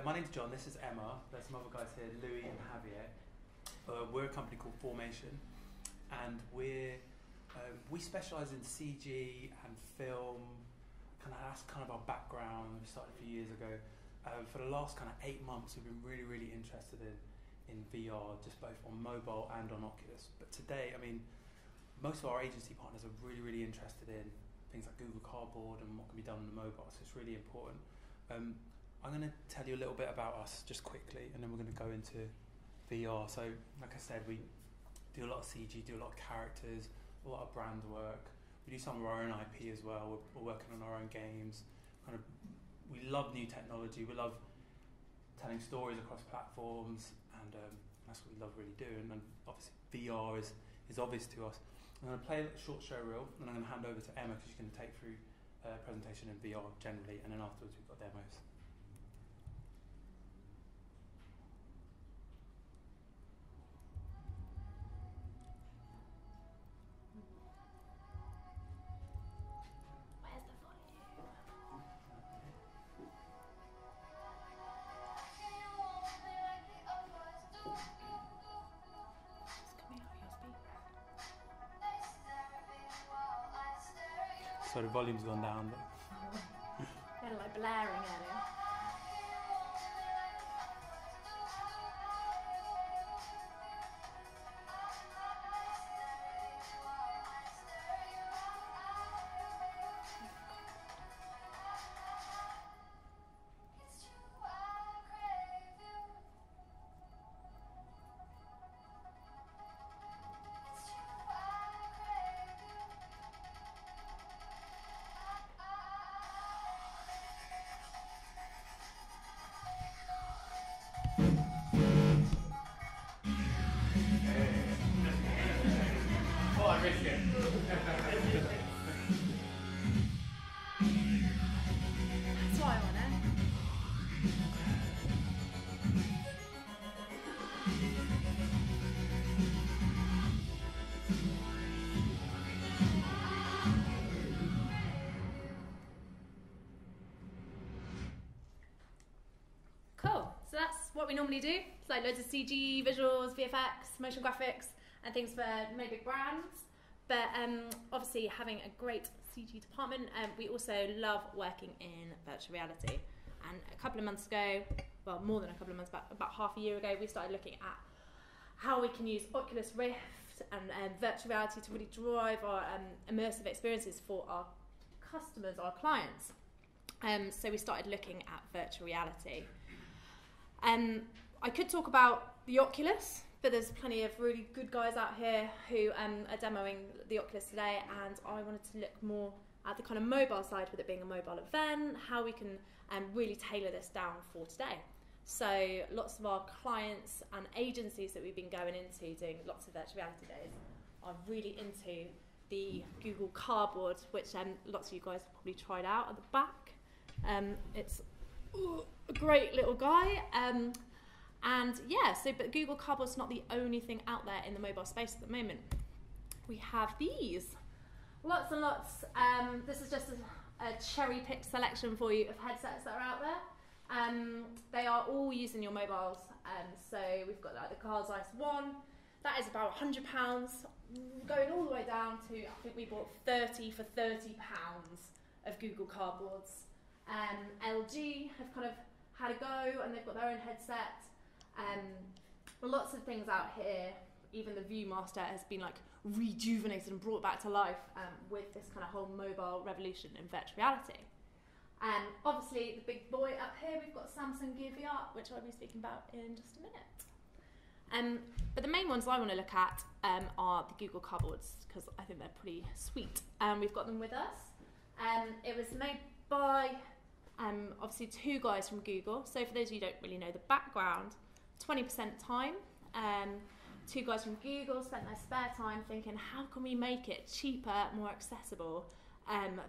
my name's John, this is Emma, there's some other guys here, Louis and Javier. We're a company called Formation, and we specialise in CG and film. That's kind of our background. We started a few years ago. For the last kind of 8 months, we've been really interested in VR, just both on mobile and on Oculus. But today, I mean, most of our agency partners are really interested in things like Google Cardboard and what can be done on the mobile, so it's really important. I'm going to tell you a little bit about us just quickly, and then we're going to go into VR. So, like I said, we do a lot of CG, do a lot of characters, a lot of brand work. We do some of our own IP as well. We're working on our own games. We love new technology. We love telling stories across platforms, and that's what we love really doing. And obviously, VR is obvious to us. I'm going to play a short show reel, and I'm going to hand over to Emma because she's going to take through a presentation in VR generally, and then afterwards we've got demos. So the volume's gone down. They're like blaring earlier. Oh, I missed it. That's why I want it. Cool. So that's what we normally do. It's like loads of CG, visuals, VFX, motion graphics, and things for many big brands. But obviously having a great CG department, we also love working in virtual reality. And a couple of months ago, well, more than a couple of months, about half a year ago, we started looking at how we can use Oculus Rift and virtual reality to really drive our immersive experiences for our customers, our clients. So we started looking at virtual reality. I could talk about the Oculus, but there's plenty of really good guys out here who are demoing the Oculus today, and I wanted to look more at the kind of mobile side, with it being a mobile event, how we can really tailor this down for today. So lots of our clients and agencies that we've been going into doing lots of virtual reality days are really into the Google Cardboard, which lots of you guys have probably tried out at the back. It's a great little guy. And yeah, but Google Cardboard's not the only thing out there in the mobile space at the moment. We have these. Lots and lots. This is just a cherry-picked selection for you of headsets that are out there. They are all used in your mobiles. So we've got like the Carl Zeiss one. That is about £100. Going all the way down to, I think we bought 30 for £30 of Google Cardboards. LG have kind of had a go, and they've got their own headset. Lots of things out here. Even the Viewmaster has been like rejuvenated and brought back to life with this kind of whole mobile revolution in virtual reality. Obviously, the big boy up here, we've got Samsung Gear VR, which I'll be speaking about in just a minute. But the main ones I want to look at are the Google Cardboards, because I think they're pretty sweet. We've got them with us. It was made by obviously two guys from Google. So for those of you who don't really know the background, 20% time. Two guys from Google spent their spare time thinking, how can we make it cheaper, more accessible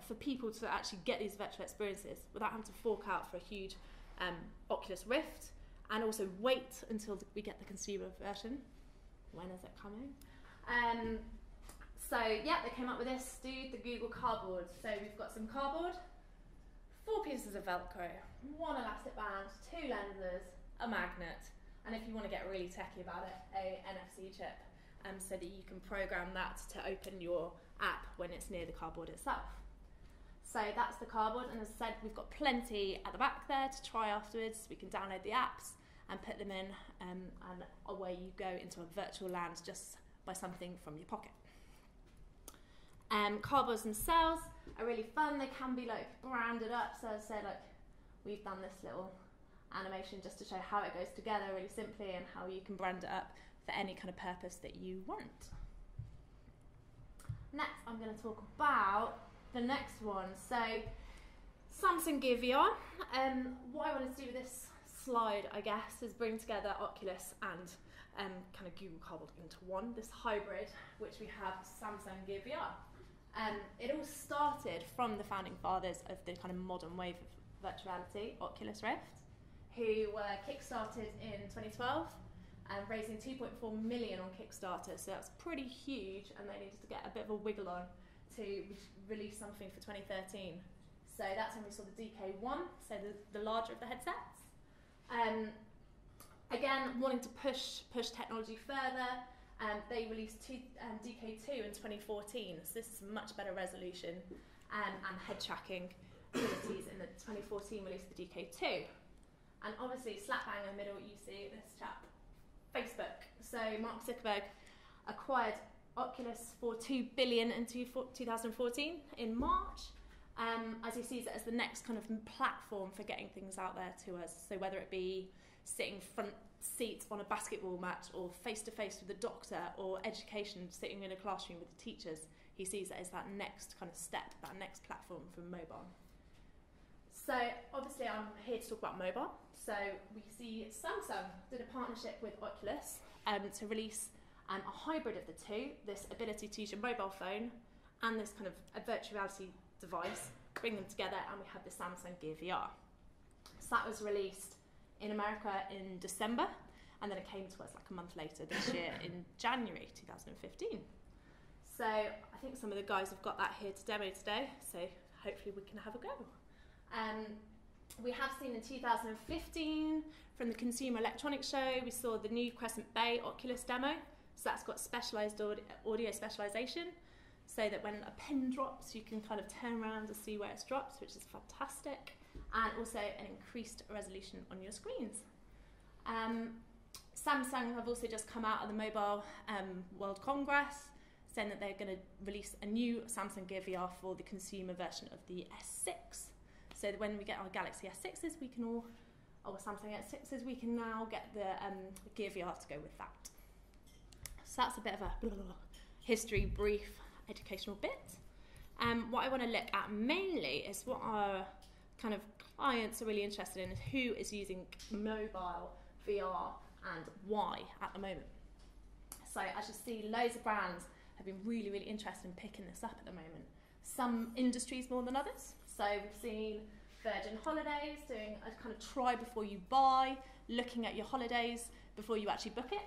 for people to actually get these virtual experiences without having to fork out for a huge Oculus Rift, and also wait until we get the consumer version. When is it coming? So yeah, they came up with this, dude, the Google Cardboard. So we've got some cardboard 4 pieces of Velcro, 1 elastic band, 2 lenses, a magnet, and if you want to get really techie about it, a NFC chip, so that you can program that to open your app when it's near the cardboard itself. So that's the cardboard, and as I said, we've got plenty at the back there to try afterwards. We can download the apps and put them in, and away you go into a virtual land just by something from your pocket. Cardboards themselves are really fun. They can be like branded up, so as I said, like we've done this little animation just to show how it goes together really simply and how you can brand it up for any kind of purpose that you want. Next, I'm going to talk about the next one. So, Samsung Gear VR. What I wanted to do with this slide, I guess, is bring together Oculus and kind of Google Cardboard into one, this hybrid, which we have Samsung Gear VR. It all started from the founding fathers of the kind of modern wave of virtuality, Oculus Rift, who were kickstarted in 2012 and raising 2.4 million on Kickstarter, so that's pretty huge, and they needed to get a bit of a wiggle on to release something for 2013. So that's when we saw the DK1, so the larger of the headsets. Again, wanting to push technology further, they released DK2 in 2014, so this is much better resolution and head tracking abilities in the 2014 release of the DK2. And obviously, slap bang in the middle, you see this chap, Facebook. So Mark Zuckerberg acquired Oculus for $2 billion in 2014 in March, as he sees it as the next kind of platform for getting things out there to us. So whether it be sitting front seat on a basketball match, or face-to-face with a doctor, or education, sitting in a classroom with the teachers, he sees it as that next kind of step, that next platform for mobile. So obviously I'm here to talk about mobile. So we see Samsung did a partnership with Oculus to release a hybrid of the two, this ability to use your mobile phone and this kind of a virtual reality device, bring them together, and we have the Samsung Gear VR. So that was released in America in December, and then it came to us like a month later this year in January 2015. So I think some of the guys have got that here to demo today, so hopefully we can have a go. We have seen in 2015 from the Consumer Electronics Show, we saw the new Crescent Bay Oculus demo. So that's got specialised audio specialisation, so that when a pin drops, you can kind of turn around to see where it's dropped, which is fantastic, and also an increased resolution on your screens. Samsung have also just come out of the Mobile World Congress, saying that they're going to release a new Samsung Gear VR for the consumer version of the S6. So that when we get our Galaxy S6s, we can all, or Samsung S6s, we can now get the Gear VR to go with that. So that's a bit of a history, brief, educational bit. What I want to look at mainly is what our kind of clients are really interested in, is who is using mobile VR and why at the moment. So as you see, loads of brands have been really, really interested in picking this up at the moment. Some industries more than others. So we've seen Virgin Holidays doing a kind of try before you buy, looking at your holidays before you actually book it.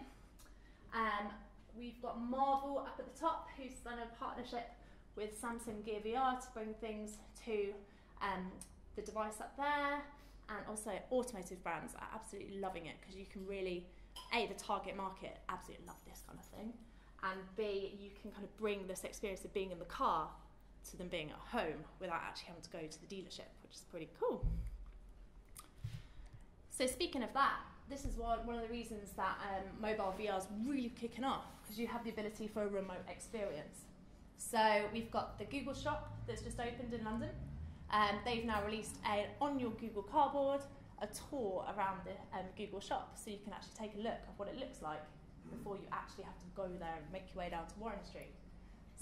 We've got Marvel up at the top, who's done a partnership with Samsung Gear VR to bring things to the device up there. And also automotive brands are absolutely loving it, because you can really, A, the target market absolutely love this kind of thing, and B, you can kind of bring this experience of being in the car to them being at home without actually having to go to the dealership, which is pretty cool. So speaking of that, this is one of the reasons that mobile VR is really kicking off, because you have the ability for a remote experience. So we've got the Google shop that's just opened in London. They've now released on your Google Cardboard a tour around the Google shop, so you can actually take a look at what it looks like before you actually have to go there and make your way down to Warren Street.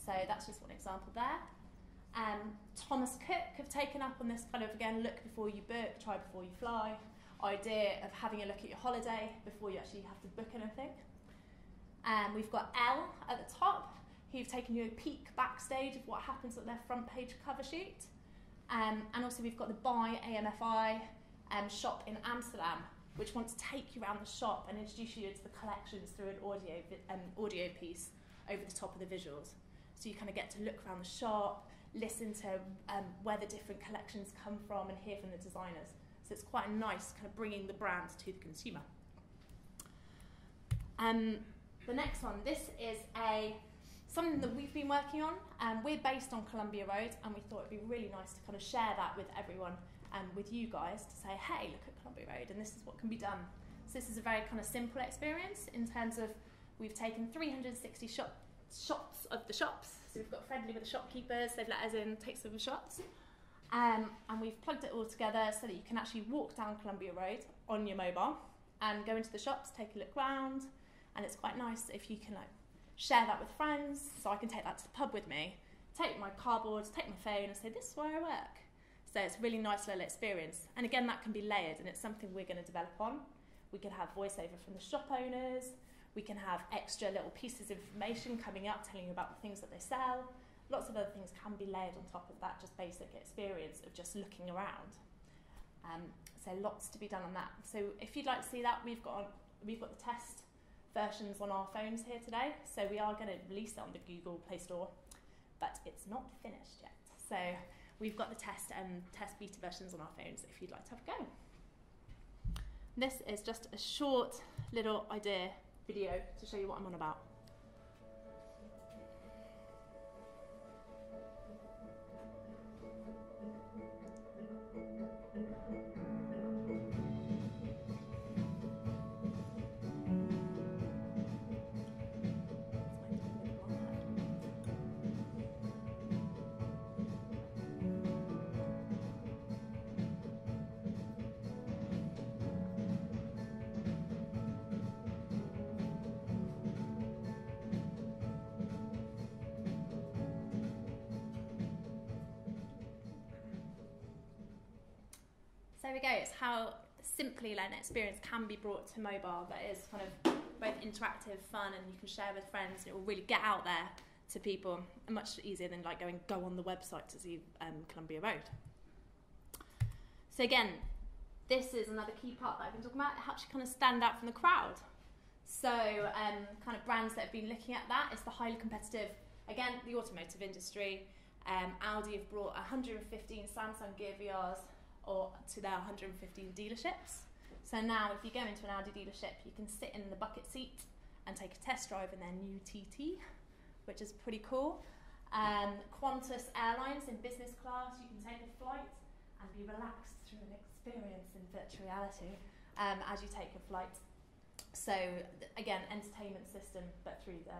So that's just one example there. Thomas Cook have taken up on this kind of, again, look before you book, try before you fly idea of having a look at your holiday before you actually have to book anything. We've got Elle at the top, who've taken you a peek backstage of what happens at their front page cover sheet. And also we've got the Buy AMFI shop in Amsterdam, which wants to take you around the shop and introduce you to the collections through an audio piece over the top of the visuals. So you kind of get to look around the shop, listen to where the different collections come from and hear from the designers. So it's quite nice kind of bringing the brand to the consumer. The next one, this is something that we've been working on. We're based on Columbia Road, and we thought it'd be really nice to kind of share that with everyone and with you guys to say, hey, look at Columbia Road, and this is what can be done. So this is a very kind of simple experience in terms of we've taken 360 shots of the shops. So we've got friendly with the shopkeepers, they've let us in, take some shots. And we've plugged it all together so that you can actually walk down Columbia Road on your mobile and go into the shops, take a look round, and it's quite nice if you can like share that with friends. So I can take that to the pub with me, take my cardboard, take my phone and say, this is where I work. So it's a really nice little experience. And again, that can be layered, and it's something we're going to develop on. We could have voiceover from the shop owners. We can have extra little pieces of information coming up telling you about the things that they sell. Lots of other things can be layered on top of that just basic experience of just looking around. So lots to be done on that. So if you'd like to see that, we've got the test versions on our phones here today. So we are going to release it on the Google Play Store, but it's not finished yet. So we've got the test beta versions on our phones if you'd like to have a go. This is just a short little idea video to show you what I'm on about. There we go, it's how simply an experience can be brought to mobile that is kind of both interactive, fun, and you can share with friends. It will really get out there to people, and much easier than like go on the website to see Columbia Road. So again, this is another key part that I've been talking about. It helps you kind of stand out from the crowd. So kind of brands that have been looking at that is the highly competitive, again, the automotive industry. Audi have brought 115 Samsung Gear VRs to their 115 dealerships. So now if you go into an Audi dealership, you can sit in the bucket seat and take a test drive in their new TT, which is pretty cool. Qantas Airlines in business class, you can take a flight and be relaxed through an experience in virtual reality as you take a flight. So again, entertainment system, but through the